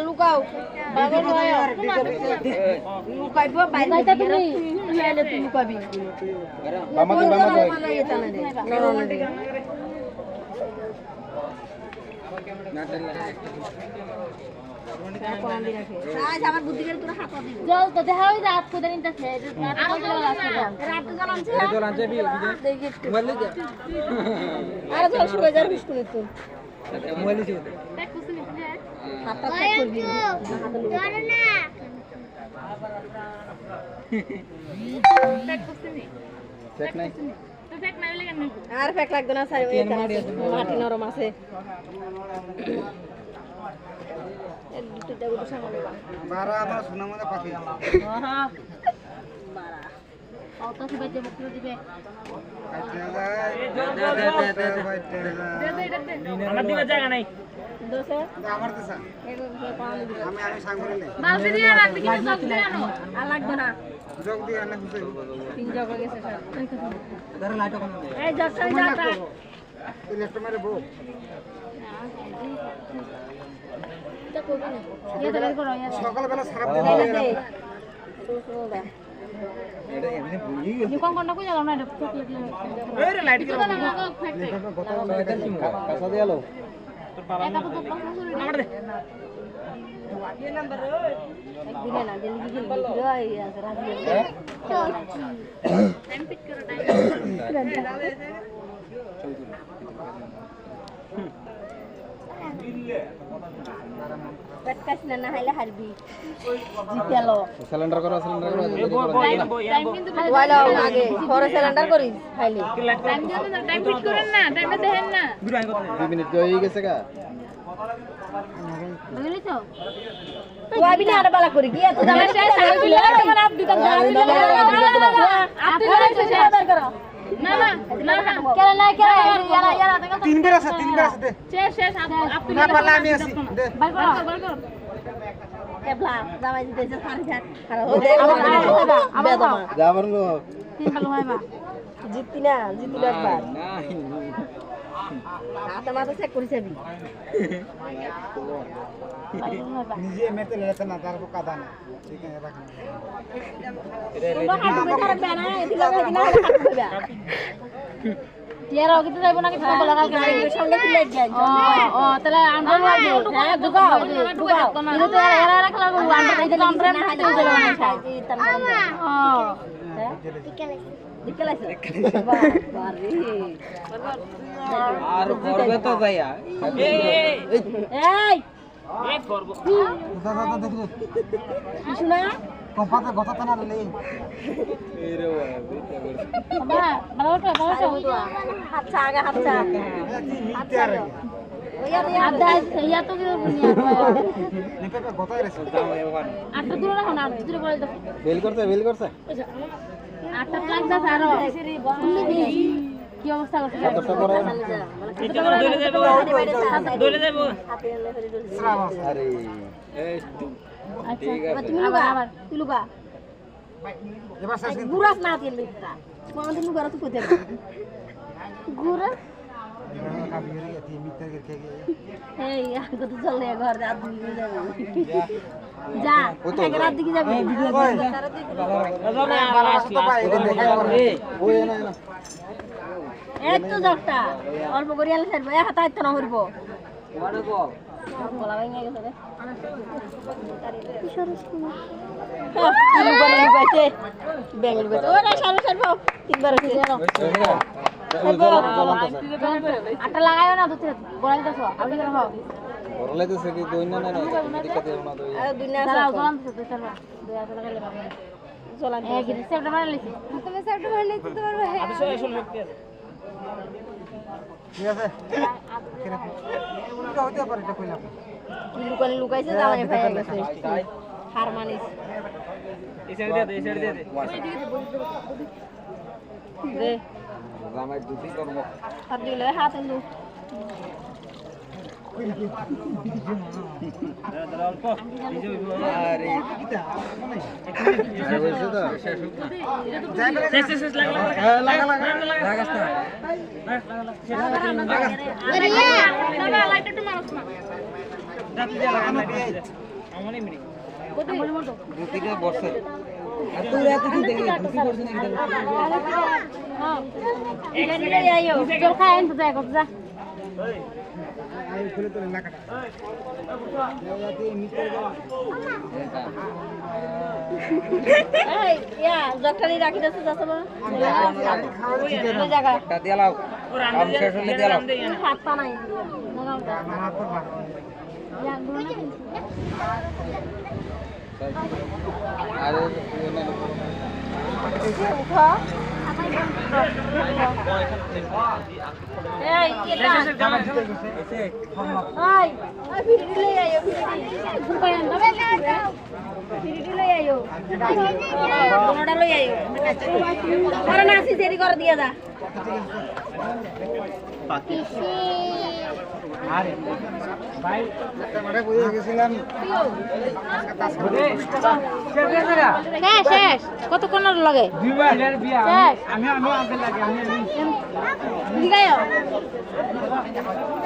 লুকাও লুকাইব বাইরে তুমি লুকাবি আমার বুদ্ধি করে তোরা হাত দিবি জল তো দেখা হই রাত কোদে নিতেছে রাত তো জ্বলানছে জ্বলানছে দেখি মোবাইল লই আরে জল শুয়ে যার বিস্কুট তো মোবাইল লই দেখ কুছ নিতে হাতটা চেক করবি জানো না দেখ কুছ নি চেক নাই তো চেক নাই লাগে না আর ফেক লাগবে না সারি মাটি নরম আছে বারা আমার সোনা মনে পাখি হ্যাঁ বারা অত কি বাজে মুখ দিবে আমার দিকে জায়গা নাই দোসে আমার তো স্যার আমি সাং করে নেই বালতি দিয়ে রাখ দিকে জগ দিয়ে আনো আর লাগবে না জগ দিয়ে আনা খুঁজে তিন জগ হয়ে গেছে স্যার ধরে লাইট অন এই জগ সই যাটা ইলেক্ট্রিক মেরে বউ এটা করবি না ये तो করো সকালবেলা সারা দিন এটা এমনি ভুলি গেছে নিকন কোনটা কই গেল না এটা চকলেট এই রে লাইট গেল কাঁচা দিয়ে আলো তোর বাবা নাম্বার দে এই নাম্বার একদিনে না জলদি জলদি রই আছে রাজি টাইম পিক করো পেটকাস না না হাইলে হারবি জিতেলো সিলিন্ডার করো টাইম কিন্তু ওয়ালা আগে পরে সিলিন্ডার করিস হাইলে টাইম দিও না টাইম ফিট করেন না টাইমটা দেখেন না 2 মিনিট হয়ে গেছে গা বুঝলি তো তুই আবি না আরে বালা করি কি এত দাম আমার আপ দিতাম আপ দিতাম করো না না না কেন না কেন ইয়ারা ইয়ারা তিনবার আছে দে শেষ শেষ আপ না পারলে আমি আছি দে বার কর এবলা দাবাই দিতেছে সারি থাক আবার যাবার লো তিন ভালো হয় বা জিততি না জিতলি একবার হাতে মাথা চেক করিস আমি নিজে মেতে লেতে না তার কাদা না ঠিক আছে রাখ তোমরা হাতে বেকার বেনা এদিকে দিনা হাতে দেবা ইয়ারা ওকে তো যাইবো না কি বলা কালকে সঙ্গে তুলে যাই ও তাহলে আমরা লাগবে হ্যাঁ দুগাও কিন্তু তো এরা রাখলা আমরা এই দিকে আমরা না হাতে দিলাম না সাইজি তার ও হ্যাঁ দিকেলাইছে বাবারে আর করবে তো ভাইয়া এই এই করব দাদা দেখলে শুনা কপাতে গতাতে না লে এরে বাবা ভালো হাতটা আগে হাতটা হাতটা আদা ইয়া তো নিপে গতাই রেছে দাও এবার আটটা দূরে রাখো না দূরে বলে দাও বেল করছে আটটা লাগদা আরো কি অবস্থা করছে এটা করে দৌড়ে যাব আরে আচ্ছা তুমি লুগা আবার তুই লুগা এবার শেষ গুরাস না দিন লিখতা কোনদিন লুগা তো কইতে গুরাস এই আগে তো চলে ঘর আদমি যা আগে রাত দিকে যাবি এই তো জটটা অল্প করে আলে ছাড়বো এক হাতে আইতো না হইব বলা ভাঙা গেছে রে কিশোর স্কুল কিলো বলে বাইতে বেঙ্গল বাইতে ওরে সারো সারবো তিনবার হইছে আটা লাগায়ও না দুতে গড়াই দাও আগে রাখো গড়াই দিছে কি দই না না দিকে দেও না দই আর দুনিয়া দাঁড়াও জলান দিতে সারবা দুই আটা লাগাইলে পাবে জলান এই কি সেটা বানাই লিছি তুমি সেটা বানাই লিছি তোমার আমি সব এসব লিখতে ঠিক আছে এটা হতে পারে এটা কইলাম কি লুকানি লুকাইছে জামাই ভাই গেছে হার মানিস এই সাইড দে দে জামাই দুটি করব হাত দিলে হাত এলু অল্প আরে কিটা হইছে তো শেষ লাগা লাগাস না লাগা লাইট একটু মারছ না রাতে যা লাগাম না আমার এমনি দুটিকে বসে এত রাতে কি দেখি দুটি বসে না জল খায় আনতে যায় কত যা আই খুলে তো না কাটা রাতে মিটার গেল এই ইয়া জকটালি রাখি দছ যাচ্ছে না ওই জায়গা টা দিয়া লাও ও রান্না কাম শেষ হলে দিয়া লাও হাত পা নাই মানা করবা আরে এই এটা ওই ওই ভিড়ি লই আইও ভিড়ি লই আইও কোনটা লই আইও আরে নাসি দেরি করে দিয়া যা আরে ভাই আমরা বুঝে গেছিলাম শেষ কতক্ষণ লাগে দুইবার বিয়া শেষ আমি আনতে লাগে আমি দিগায়ও